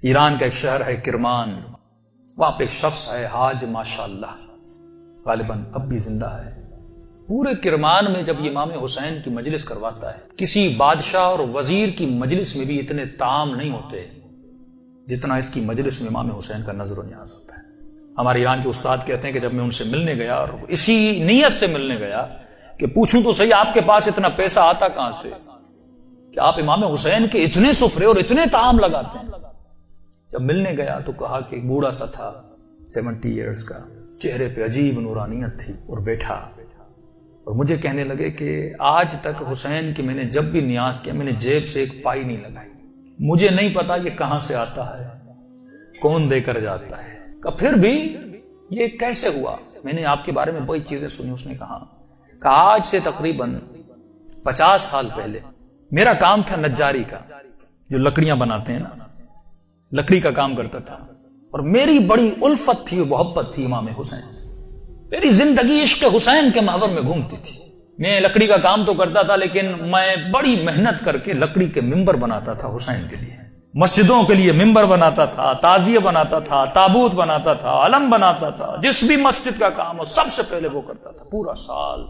ایران کا ایک شہر ہے کرمان، وہاں پہ ایک شخص ہے حاج ماشاءاللہ، غالباً اب بھی زندہ ہے۔ پورے کرمان میں جب امام حسین کی مجلس کرواتا ہے، کسی بادشاہ اور وزیر کی مجلس میں بھی اتنے طعام نہیں ہوتے جتنا اس کی مجلس میں امام حسین کا نظر و نیاز ہوتا ہے۔ ہمارے ایران کے استاد کہتے ہیں کہ جب میں ان سے ملنے گیا اور اسی نیت سے ملنے گیا کہ پوچھوں تو صحیح آپ کے پاس اتنا پیسہ آتا کہاں سے کہ آپ امام حسین کے اتنے سفرے اور اتنے طعام لگاتے ہیں۔ جب ملنے گیا تو کہا کہ بوڑھا سا تھا 70 ایئرز کا، چہرے پہ عجیب نورانیت تھی، اور بیٹھا اور مجھے کہنے لگے کہ آج تک حسین کی میں نے جب بھی نیاز کیا میں نے جیب سے ایک پائی نہیں لگائی، مجھے نہیں پتا یہ کہاں سے آتا ہے، کون دے کر جاتا ہے، کہ پھر بھی یہ کیسے ہوا؟ میں نے آپ کے بارے میں بڑی چیزیں سنی۔ اس نے کہا کہ آج سے تقریباً 50 سال پہلے میرا کام تھا نجاری کا، جو لکڑیاں بناتے ہیں نا، لکڑی کا کام کرتا تھا، اور میری بڑی الفت تھی، محبت تھی امام حسین سے، میری زندگی عشق حسین کے محور میں گھومتی تھی۔ میں لکڑی کا کام تو کرتا تھا لیکن میں بڑی محنت کر کے لکڑی کے ممبر بناتا تھا حسین کے لیے، مسجدوں کے لیے ممبر بناتا تھا، تعزیہ بناتا تھا، تابوت بناتا تھا، علم بناتا تھا، جس بھی مسجد کا کام ہو سب سے پہلے وہ کرتا تھا۔ پورا سال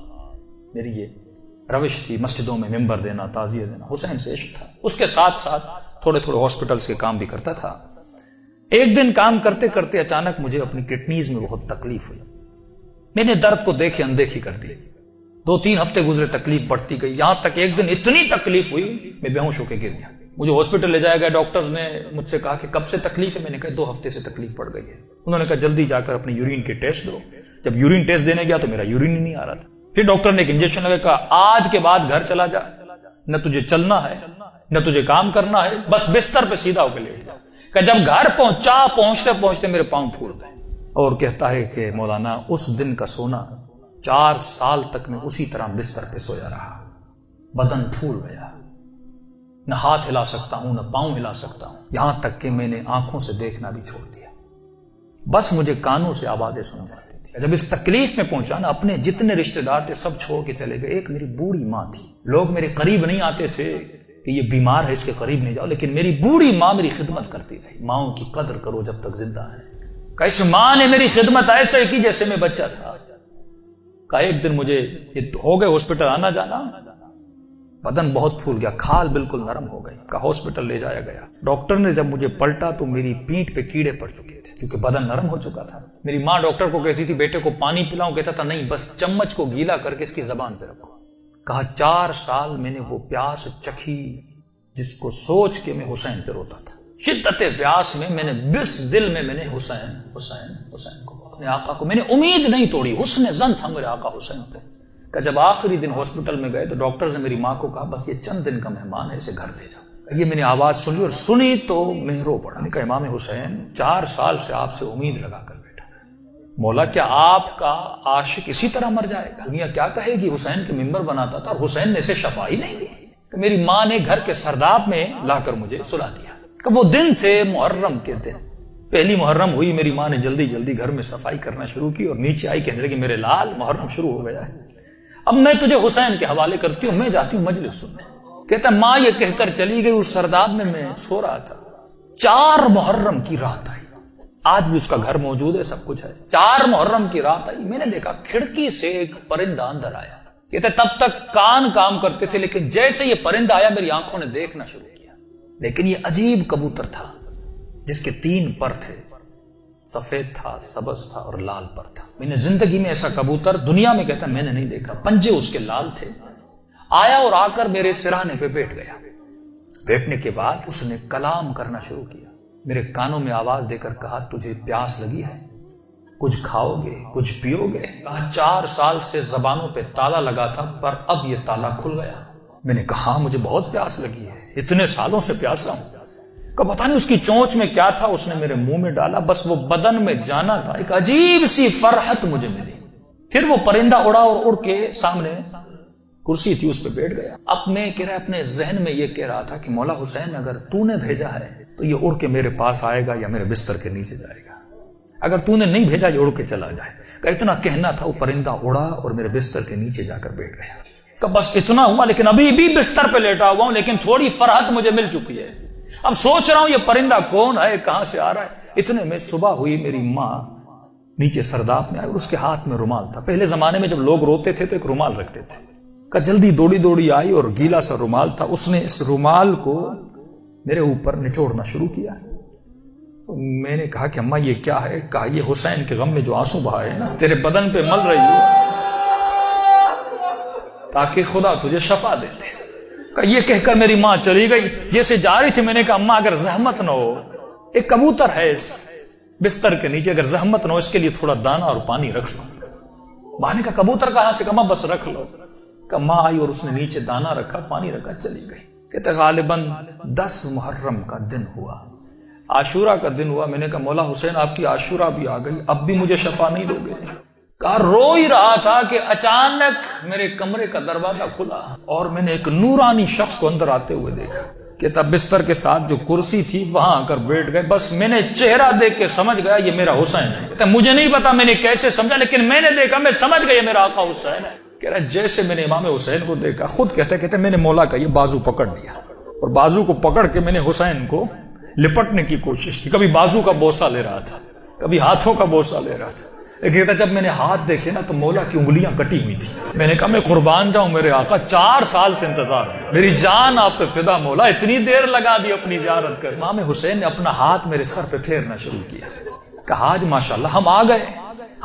میری یہ روش تھی، مسجدوں میں ممبر دینا، تعزیہ دینا، حسین سے عشق تھا۔ اس کے ساتھ ساتھ تھوڑے ہاسپٹلز کے کام بھی کرتا تھا۔ ایک دن کام کرتے کرتے اچانک مجھے اپنی کڈنیز میں بہت تکلیف ہوئی، میں نے درد کو دیکھے اندیکھی کر دی، 2-3 ہفتے گزرے، تکلیف بڑھتی گئی، یہاں تک ایک دن اتنی تکلیف ہوئی میں بے ہوش ہو کے گر گیا۔ مجھے ہاسپٹل لے جایا گیا، ڈاکٹرز نے مجھ سے کہا کہ کب سے تکلیف ہے؟ میں نے کہا 2 ہفتے سے تکلیف پڑ گئی ہے۔ انہوں نے کہا جلدی جا کر اپنی یورین کے ٹیسٹ دو۔ جب یورین ٹیسٹ دینے گیا تو میرا یورین ہی نہیں آ رہا تھا۔ پھر ڈاکٹر نے ایک انجیکشن لگا، کہا آج کے بعد گھر چلا جا، نہ تجھے چلنا ہے نہ تجھے کام کرنا ہے، بس بستر پہ سیدھا ہو کے لیٹ جا۔ کہ جب گھر پہنچتے پہنچتے میرے پاؤں پھول گئے، اور کہتا ہے کہ مولانا اس دن کا سونا 4 سال تک میں اسی طرح بستر پہ سویا رہا، بدن پھول گیا، نہ ہاتھ ہلا سکتا ہوں نہ پاؤں ہلا سکتا ہوں، یہاں تک کہ میں نے آنکھوں سے دیکھنا بھی چھوڑ دیا، بس مجھے کانوں سے آوازیں سن جاتی تھی۔ جب اس تکلیف میں پہنچا نا، اپنے جتنے رشتہ دار تھے سب چھوڑ کے چلے گئے۔ ایک میری بوڑھی ماں تھی، لوگ میرے قریب نہیں آتے تھے کہ یہ بیمار ہے اس کے قریب نہیں جاؤ، لیکن میری بوڑھی ماں میری خدمت کرتی رہی۔ ماؤں کی قدر کرو جب تک زندہ ہے۔ کہ اس ماں نے میری خدمت ایسے کی جیسے میں بچہ تھا۔ کہ ایک دن مجھے یہ ہو گئے ہاسپٹل آنا جانا، بدن بہت پھول گیا، کھال بالکل نرم ہو گئی، کہ ہاسپٹل لے جایا گیا۔ ڈاکٹر نے جب مجھے پلٹا تو میری پیٹھ پہ کیڑے پڑ چکے تھے کیونکہ بدن نرم ہو چکا تھا۔ میری ماں ڈاکٹر کو کہتی تھی بیٹے کو پانی پلاؤں، کہتا تھا نہیں، بس چمچ کو گیلا کر کے اس کی زبان پہ رکھو۔ کہا 4 سال میں نے وہ پیاس چکھی جس کو سوچ کے میں حسین پہ روتا تھا۔ شدت پیاس میں نے بس دل میں نے حسین حسین حسین کو، اپنے آقا کو میں نے امید نہیں توڑی، حسن ظن تھا میرے آقا حسین پہ۔ کہ جب آخری دن ہاسپٹل میں گئے تو ڈاکٹرز نے میری ماں کو کہا بس یہ چند دن کا مہمان ہے، اسے گھر لے جاؤ۔ یہ میں نے آواز سن لی اور سنی تو میں رو پڑا۔ میں نے کہا امام حسین 4 سال سے آپ سے امید لگا کر بیٹھا، مولا کیا آپ کا عاشق اسی طرح مر جائے گا؟ دنیا کیا کہے گی؟ حسین کے ممبر بناتا تھا اور حسین نے اسے شفا ہی نہیں دی۔ کہ میری ماں نے گھر کے سرداب میں لا کر مجھے سلا دیا۔ کہ وہ دن تھے محرم کے دن، پہلی محرم ہوئی، میری ماں نے جلدی جلدی گھر میں صفائی کرنا شروع کی اور نیچے آئی کہنے لگی میرے لال محرم شروع ہو گیا ہے، اب میں تجھے حسین کے حوالے کرتی ہوں، میں جاتی ہوں مجلس سننے۔ کہتا ماں یہ کہہ کر چلی گئی، اس سرداب میں سو رہا تھا، 4 محرم کی رات آئی، آج بھی اس کا گھر موجود ہے، سب کچھ ہے۔ 4 محرم کی رات آئی، میں نے دیکھا کھڑکی سے ایک پرندہ اندر آیا۔ کہتے تب تک کان کام کرتے تھے لیکن جیسے یہ پرندہ آیا میری آنکھوں نے دیکھنا شروع کیا، لیکن یہ عجیب کبوتر تھا جس کے 3 پر تھے، سفید تھا، سبز تھا اور لال پر تھا۔ میں نے زندگی میں ایسا کبوتر دنیا میں کہتا میں نے نہیں دیکھا، پنجے اس کے لال تھے۔ آیا اور آ کر میرے سرانے پہ بیٹھ گیا۔ بیٹھنے کے بعد اس نے کلام کرنا شروع کیا، میرے کانوں میں آواز دے کر کہا تجھے پیاس لگی ہے، کچھ کھاؤ گے، کچھ پیو گے؟ کہا 4 سال سے زبانوں پہ تالا لگا تھا پر اب یہ تالا کھل گیا۔ میں نے کہا مجھے بہت پیاس لگی ہے، اتنے سالوں سے پیاسا ہوں۔ کہ پتہ نہیں اس کی چونچ میں کیا تھا، اس نے میرے منہ میں ڈالا، بس وہ بدن میں جانا تھا، ایک عجیب سی فرحت مجھے ملی۔ پھر وہ پرندہ اڑا اور اڑ کے سامنے کرسی تھی اس پہ بیٹھ گیا۔ اب میں اپنے ذہن میں یہ کہہ رہا تھا کہ مولا حسین اگر تو نے بھیجا ہے تو یہ اڑ کے میرے پاس آئے گا یا میرے بستر کے نیچے جائے گا، اگر تو نے نہیں بھیجا یہ اڑ کے چلا جائے گا۔ اتنا کہنا تھا، وہ پرندہ اڑا اور میرے بستر کے نیچے جا کر بیٹھ گیا۔ کہ بس اتنا ہوا، لیکن ابھی بھی بستر پہ لیٹا ہوا ہوں، لیکن تھوڑی فرحت مجھے مل چکی ہے۔ اب سوچ رہا ہوں یہ پرندہ کون ہے، کہاں سے آ رہا ہے۔ اتنے میں صبح ہوئی، میری ماں نیچے سرداب میں آئی اور اس کے ہاتھ میں رومال تھا۔ پہلے زمانے میں جب لوگ روتے تھے تو ایک رومال رکھتے تھے، کہ جلدی دوڑی دوڑی آئی اور گیلا سا رومال تھا، اس نے اس رومال کو میرے اوپر نچوڑنا شروع کیا۔ تو میں نے کہا کہ اماں یہ کیا ہے؟ کہا یہ حسین کے غم میں جو آنسو بہائے نا تیرے بدن پہ مل رہی ہو تاکہ خدا تجھے شفا دیتے۔ کہ یہ کہہ کر میری ماں چلی گئی۔ جیسے جا رہی تھی میں نے کہا اماں اگر زحمت نہ ہو، ایک کبوتر ہے اس بستر کے نیچے، اگر زحمت نہ ہو اس کے لیے تھوڑا دانا اور پانی رکھ لو۔ ماں نے کہا کبوتر کہاں سے؟ کہا بس رکھ لو۔ کہ ماں آئی اور اس نے نیچے دانا رکھا، پانی رکھا، چلی گئی۔ کہتے غالباً 10 محرم کا دن ہوا، عاشورہ کا دن ہوا۔ میں نے کہا مولا حسین آپ کی عاشورہ بھی آ گئی، اب بھی مجھے شفا نہیں دو گے؟ کہا رو ہی رہا تھا کہ اچانک میرے کمرے کا دروازہ کھلا اور میں نے ایک نورانی شخص کو اندر آتے ہوئے دیکھا۔ کہتا بستر کے ساتھ جو کرسی تھی وہاں آ کر بیٹھ گئے، بس میں نے چہرہ دیکھ کے سمجھ گیا یہ میرا حسین ہے۔ کہتا مجھے نہیں پتا میں نے کیسے سمجھا، لیکن میں نے دیکھا، میں سمجھ گیا یہ میرا آقا حسین ہے۔ کہہ رہا جیسے میں نے امام حسین کو دیکھا، خود کہتے میں نے مولا کا یہ بازو پکڑ لیا اور بازو کو پکڑ کے میں نے حسین کو لپٹنے کی کوشش کی۔ کبھی بازو کا بوسہ لے رہا تھا، کبھی ہاتھوں کا بوسہ لے رہا تھا۔ کہتا جب میں نے ہاتھ دیکھے نا تو مولا کی انگلیاں کٹی ہوئی تھی۔ میں نے کہا میں قربان جاؤں میرے آقا، 4 سال سے انتظار ہے، میری جان آپ پہ فدا مولا، اتنی دیر لگا دی اپنی زیارت کر۔ امام حسین نے اپنا ہاتھ میرے سر پہ پھیرنا شروع کیا۔ کہا آج ماشاءاللہ ہم آ گئے،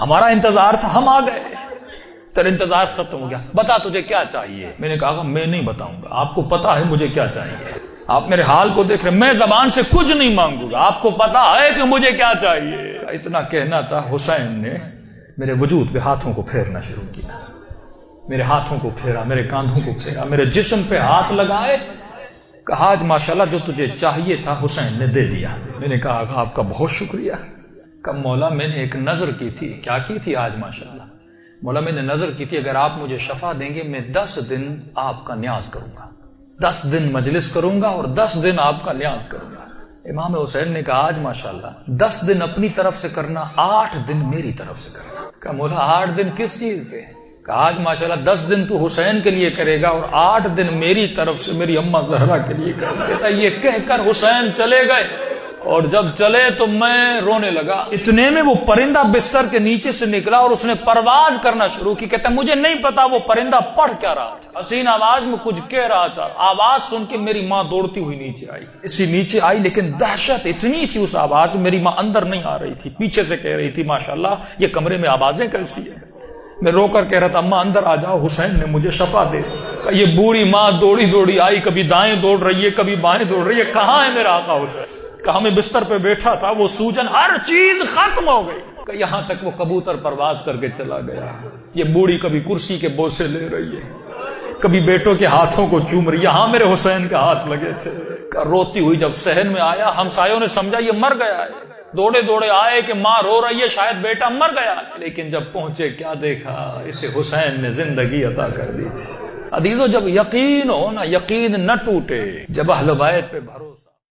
ہمارا انتظار تھا، ہم آ گئے، تیرا انتظار ختم ہو گیا، بتا تجھے کیا چاہیے؟ میں نے کہا میں نہیں بتاؤں گا، آپ کو پتا ہے مجھے کیا چاہیے، آپ میرے حال کو دیکھ رہے، میں زبان سے کچھ نہیں مانگوں گا، آپ کو پتا ہے کہ مجھے کیا چاہیے۔ اتنا کہنا تھا، حسین نے میرے وجود پہ ہاتھوں کو پھیرنا شروع کیا، میرے ہاتھوں کو پھیرا، میرے کاندھوں کو پھیرا، میرے جسم پہ ہاتھ لگائے۔ کہا آج ماشاءاللہ جو تجھے چاہیے تھا حسین نے دے دیا۔ میں نے کہا آقا آپ کا بہت شکریہ۔ کہ مولا میں نے ایک نظر کی تھی۔ کیا کی تھی آج ماشاءاللہ؟ مولا میں نے نظر کی تھی اگر آپ مجھے شفا دیں گے میں 10 دن آپ کا نیاز کروں گا، 10 دن مجلس کروں گا اور 10 دن آپ کا نیاز کروں گا۔ امام حسین نے کہا آج ماشاءاللہ 10 دن اپنی طرف سے کرنا، 8 دن میری طرف سے کرنا۔ کہا مولا 8 دن کس چیز کے؟ کہا آج ماشاءاللہ 10 دن تو حسین کے لیے کرے گا اور 8 دن میری طرف سے میری اماں زہرا کے لیے کرے گا۔ کہتا یہ کہہ کر حسین چلے گئے اور جب چلے تو میں رونے لگا۔ اتنے میں وہ پرندہ بستر کے نیچے سے نکلا اور اس نے پرواز کرنا شروع کی۔ کہتا مجھے نہیں پتا وہ پرندہ پڑھ کیا رہا تھا، حسین آواز میں کچھ کہہ رہا تھا۔ آواز سن کے میری ماں دوڑتی ہوئی نیچے آئی، اسی نیچے آئی، لیکن دہشت اتنی تھی اس آواز میں، میری ماں اندر نہیں آ رہی تھی، پیچھے سے کہہ رہی تھی ماشاءاللہ یہ کمرے میں آوازیں کیسی ہیں۔ میں رو کر کہہ رہا تھا اماں اندر آ جاؤ، حسین نے مجھے شفا دے دی۔ یہ بوڑھی ماں دوڑی دوڑی آئی، کبھی دائیں دوڑ رہی ہے کبھی بائیں دوڑ رہی ہے، کہاں ہے میرا آقا حسین؟ کہا میں بستر پہ بیٹھا تھا، وہ سوجن ہر چیز ختم ہو گئی، کہ یہاں تک وہ کبوتر پرواز کر کے چلا گیا۔ یہ بوڑھی کبھی کرسی کے بوسے لے رہی ہے، کبھی بیٹوں کے ہاتھوں کو چوم رہی، یہاں میرے حسین کے ہاتھ لگے تھے۔ روتی ہوئی جب صحن میں آیا، ہمسایوں نے سمجھا یہ مر گیا ہے، دوڑے دوڑے آئے کہ ماں رو رہی ہے، شاید بیٹا مر گیا، لیکن جب پہنچے کیا دیکھا، اسے حسین نے زندگی عطا کر دی تھی۔ عزیزو جب یقین ہو نا، یقین نہ ٹوٹے، جب اہل بیت پہ بھروسہ